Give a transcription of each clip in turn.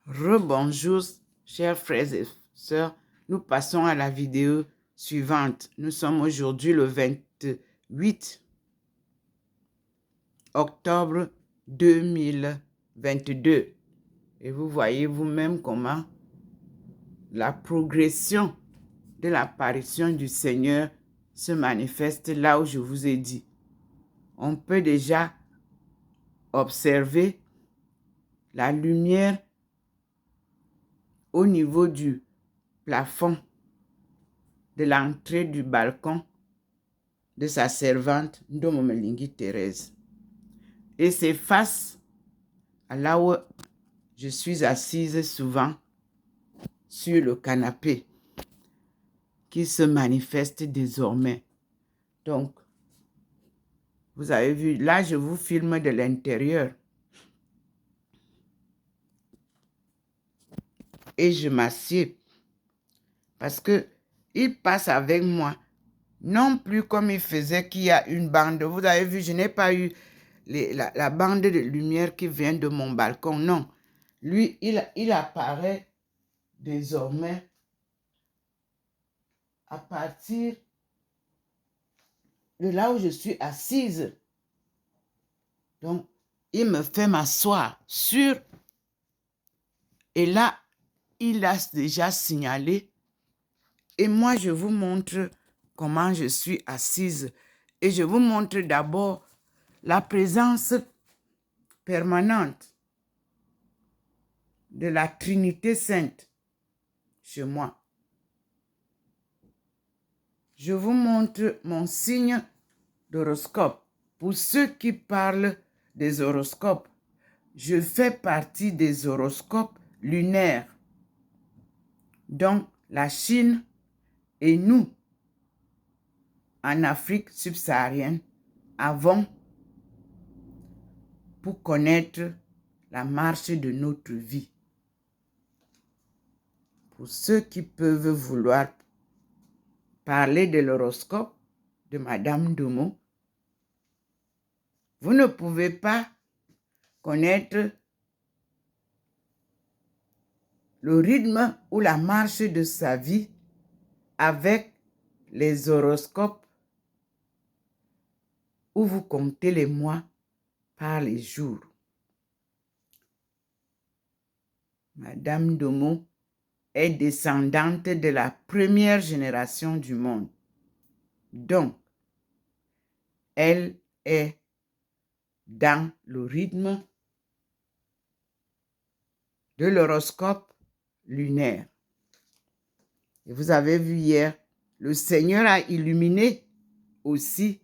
Rebonjour, chers frères et sœurs. Nous passons à la vidéo suivante. Nous sommes aujourd'hui le 28 octobre 2022. Et vous voyez vous-même comment la progression de l'apparition du Seigneur se manifeste là où je vous ai dit. On peut déjà observer la lumière au niveau du plafond de l'entrée du balcon de sa servante Ndomomelingi Thérèse. Et c'est face à là où je suis assise souvent sur le canapé qui se manifeste désormais. Donc, vous avez vu, là je vous filme de l'intérieur. Et je m'assieds parce que il passe avec moi. Non plus comme il faisait qu'il y a une bande. Vous avez vu, je n'ai pas eu la bande de lumière qui vient de mon balcon. Non. Lui, il apparaît désormais à partir de là où je suis assise. Donc, il me fait m'asseoir sur. Et là, il a déjà signalé. Et moi, je vous montre comment je suis assise. Et je vous montre d'abord la présence permanente de la Trinité Sainte chez moi. Je vous montre mon signe d'horoscope. Pour ceux qui parlent des horoscopes, je fais partie des horoscopes lunaires. Donc, la Chine et nous, en Afrique subsaharienne, avons pour connaître la marche de notre vie. Pour ceux qui peuvent vouloir parler de l'horoscope de Madame Domo, vous ne pouvez pas connaître le rythme ou la marche de sa vie avec les horoscopes où vous comptez les mois par les jours. Madame Domo est descendante de la première génération du monde. Donc, elle est dans le rythme de l'horoscope lunaire. Et vous avez vu hier, le Seigneur a illuminé aussi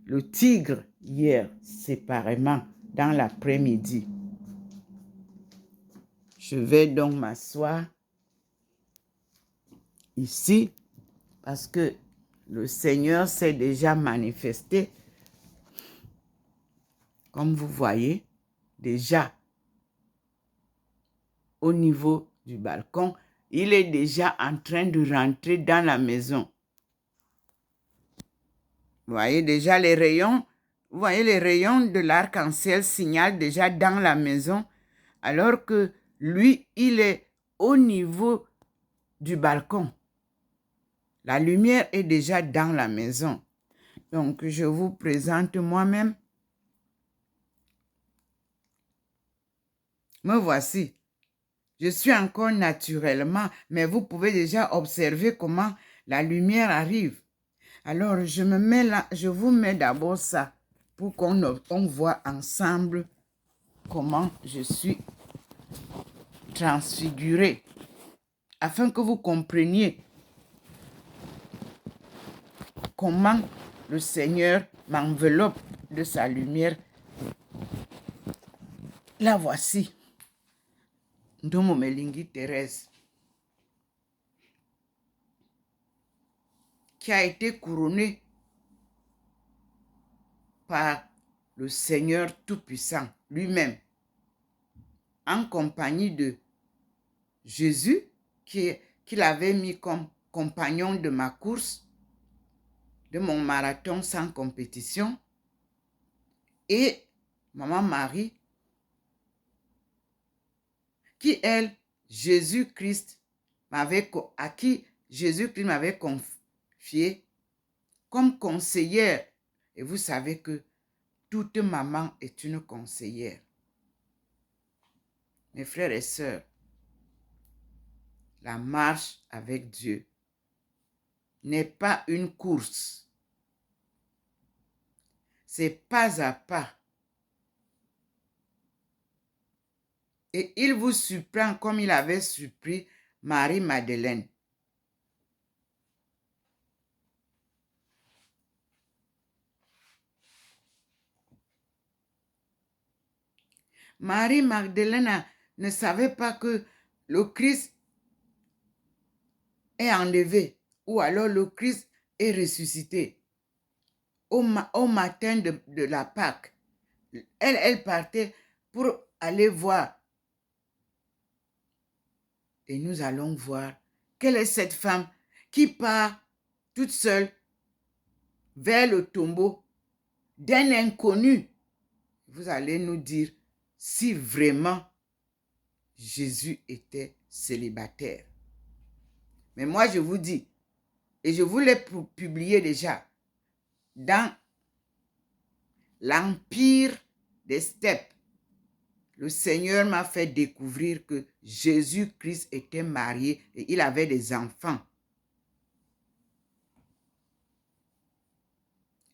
le tigre hier, séparément, dans l'après-midi. Je vais donc m'asseoir ici parce que le Seigneur s'est déjà manifesté, comme vous voyez, déjà au niveau du balcon. Il est déjà en train de rentrer dans la maison. Vous voyez déjà les rayons, vous voyez les rayons de l'arc-en-ciel signalent déjà dans la maison, alors que lui, il est au niveau du balcon. La lumière est déjà dans la maison. Donc, je vous présente moi-même. Me voici. Je suis encore naturellement, mais vous pouvez déjà observer comment la lumière arrive. Alors, je me mets là, je vous mets d'abord ça pour qu'on voit ensemble comment je suis transfigurée, afin que vous compreniez comment le Seigneur m'enveloppe de sa lumière. La voici. Ndomomelingi Thérèse, qui a été couronnée par le Seigneur Tout-Puissant lui-même, en compagnie de Jésus, qu'il avait mis comme compagnon de ma course, de mon marathon sans compétition, et Maman Marie, à qui Jésus-Christ m'avait confié comme conseillère. Et vous savez que toute maman est une conseillère. Mes frères et sœurs, la marche avec Dieu n'est pas une course. C'est pas à pas. Et il vous surprend comme il avait surpris Marie-Madeleine. Marie-Magdeleine ne savait pas que le Christ est enlevé ou alors le Christ est ressuscité. Au matin de la Pâque, elle partait pour aller voir. Et nous allons voir quelle est cette femme qui part toute seule vers le tombeau d'un inconnu. Vous allez nous dire si vraiment Jésus était célibataire. Mais moi, je vous dis, et je vous l'ai publié déjà, dans l'Empire des steppes, le Seigneur m'a fait découvrir que Jésus-Christ était marié et il avait des enfants.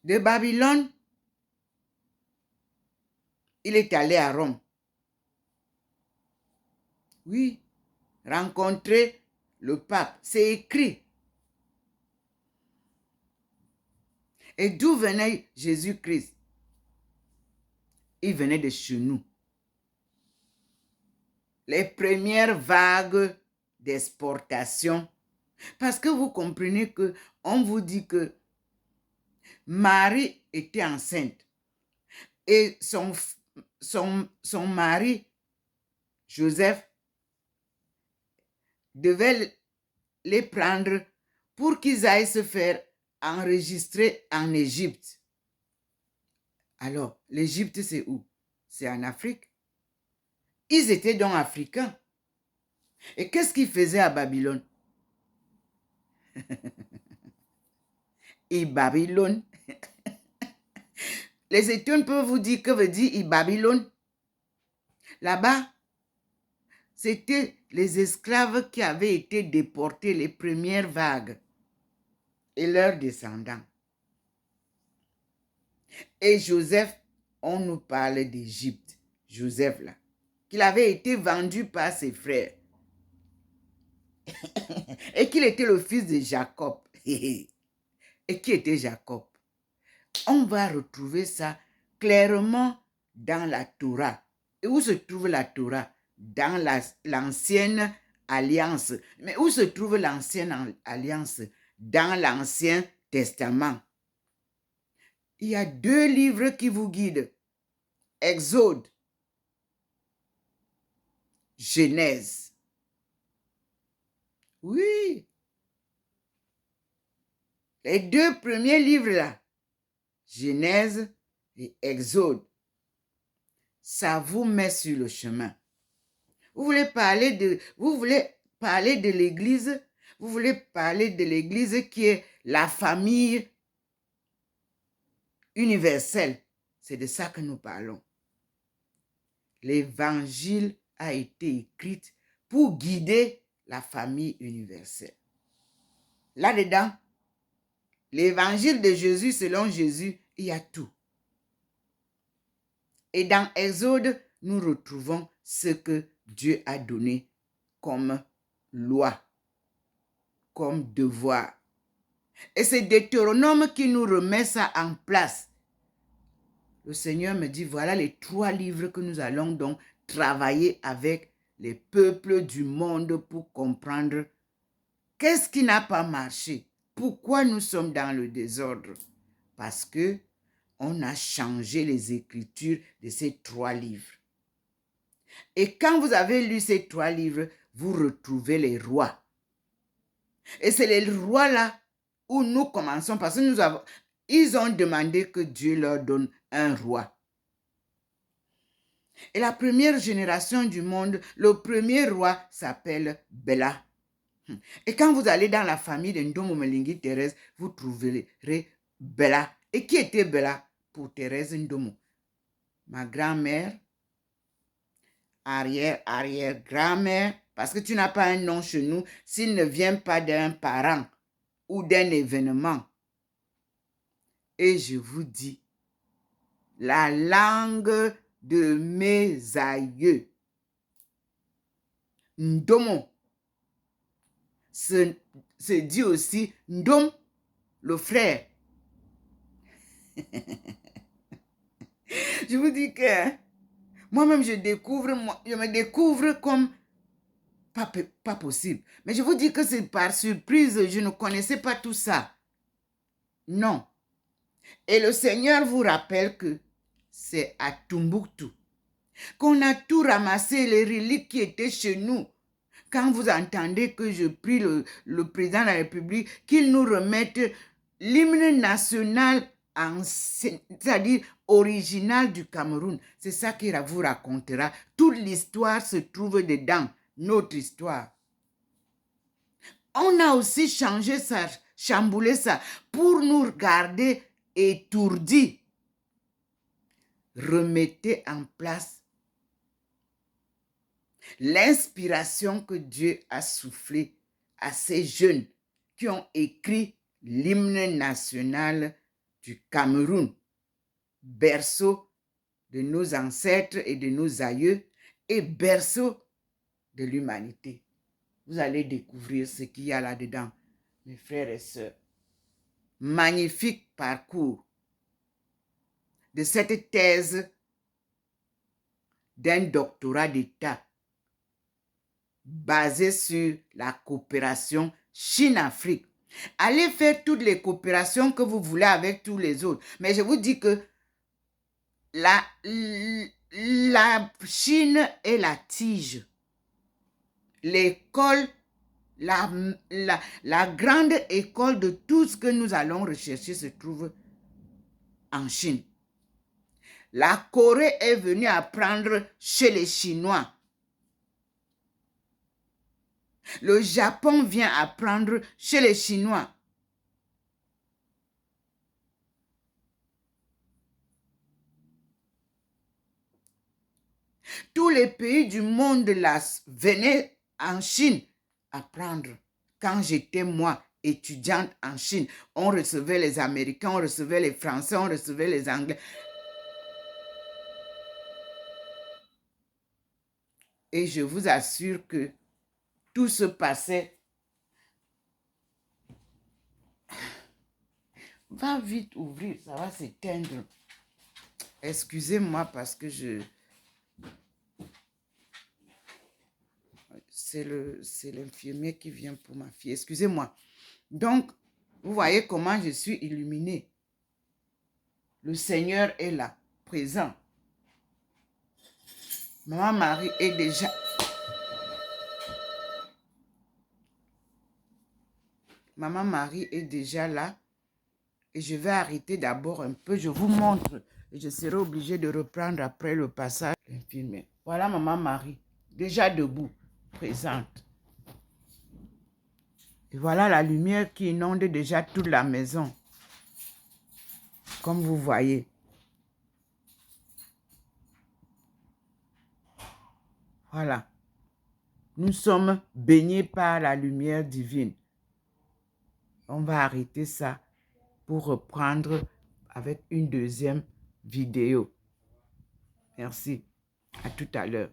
De Babylone, il est allé à Rome. Oui, rencontrer le pape, c'est écrit. Et d'où venait Jésus-Christ? Il venait de chez nous. Les premières vagues d'exportation. Parce que vous comprenez que on vous dit que Marie était enceinte et son mari, Joseph, devait les prendre pour qu'ils aillent se faire enregistrer en Égypte. Alors, l'Égypte, c'est où? C'est en Afrique. Ils étaient donc africains. Et qu'est-ce qu'ils faisaient à Babylone? Et Babylone. Les Éthiopiens peuvent vous dire que veut dire Babylone. Là-bas, c'était les esclaves qui avaient été déportés, les premières vagues, et leurs descendants. Et Joseph, on nous parle d'Égypte. Joseph, là, qu'il avait été vendu par ses frères. Et qu'il était le fils de Jacob. Et qui était Jacob? On va retrouver ça clairement dans la Torah. Et où se trouve la Torah? Dans l'ancienne alliance. Mais où se trouve l'ancienne alliance? Dans l'Ancien Testament. Il y a 2 livres qui vous guident. Exode, Genèse. Oui. Les 2 premiers livres là, Genèse et Exode, ça vous met sur le chemin. Vous voulez parler de l'Église, vous voulez parler de l'Église qui est la famille universelle. C'est de ça que nous parlons. L'Évangile a été écrit pour guider la famille universelle. Là-dedans, l'Évangile de Jésus, selon Jésus, il y a tout. Et dans Exode, nous retrouvons ce que Dieu a donné comme loi, comme devoir. Et c'est Deutéronome qui nous remet ça en place. Le Seigneur me dit, voilà les 3 livres que nous allons donc travailler avec les peuples du monde pour comprendre qu'est-ce qui n'a pas marché. Pourquoi nous sommes dans le désordre? Parce que on a changé les écritures de ces 3 livres. Et quand vous avez lu ces 3 livres, vous retrouvez les rois. Et c'est les rois là où nous commençons parce que ils ont demandé que Dieu leur donne un roi. Et la première génération du monde, le premier roi s'appelle Bela. Et quand vous allez dans la famille de Ndomo Melingi Thérèse, vous trouverez Bela. Et qui était Bela pour Thérèse Ndomo? Ma grand-mère, arrière-arrière-grand-mère, parce que tu n'as pas un nom chez nous s'il ne vient pas d'un parent ou d'un événement. Et je vous dis, la langue de mes aïeux, Ndomo, se dit aussi Ndom, le frère. Je vous dis que moi-même, je me découvre comme pas possible. Mais je vous dis que c'est par surprise, je ne connaissais pas tout ça. Non. Et le Seigneur vous rappelle que c'est à Tombouctou qu'on a tout ramassé, les reliques qui étaient chez nous. Quand vous entendez que je prie le président de la République qu'il nous remette l'hymne national, c'est-à-dire original du Cameroun, c'est ça qu'il vous racontera. Toute l'histoire se trouve dedans, notre histoire. On a aussi changé ça, chamboulé ça, pour nous garder étourdis. Remettez en place l'inspiration que Dieu a soufflée à ces jeunes qui ont écrit l'hymne national du Cameroun, berceau de nos ancêtres et de nos aïeux et berceau de l'humanité. Vous allez découvrir ce qu'il y a là-dedans, mes frères et sœurs. Magnifique parcours de cette thèse d'un doctorat d'État basé sur la coopération Chine-Afrique. Allez faire toutes les coopérations que vous voulez avec tous les autres. Mais je vous dis que la Chine est la tige. L'école, la grande école de tout ce que nous allons rechercher se trouve en Chine. La Corée est venue apprendre chez les Chinois. Le Japon vient apprendre chez les Chinois. Tous les pays du monde là venaient en Chine apprendre. Quand j'étais moi étudiante en Chine, on recevait les Américains, on recevait les Français, on recevait les Anglais. Et je vous assure que tout se passait. Va vite ouvrir, ça va s'éteindre. Excusez-moi parce que c'est l'infirmier qui vient pour ma fille. Excusez-moi. Donc, vous voyez comment je suis illuminée. Le Seigneur est là, présent. Maman Marie est déjà... Maman Marie est déjà là. Et je vais arrêter d'abord un peu. Je vous montre. Et je serai obligée de reprendre après le passage infirmier. Voilà Maman Marie, déjà debout, présente. Et voilà la lumière qui inonde déjà toute la maison. Comme vous voyez. Voilà. Nous sommes baignés par la lumière divine. On va arrêter ça pour reprendre avec une deuxième vidéo. Merci. À tout à l'heure.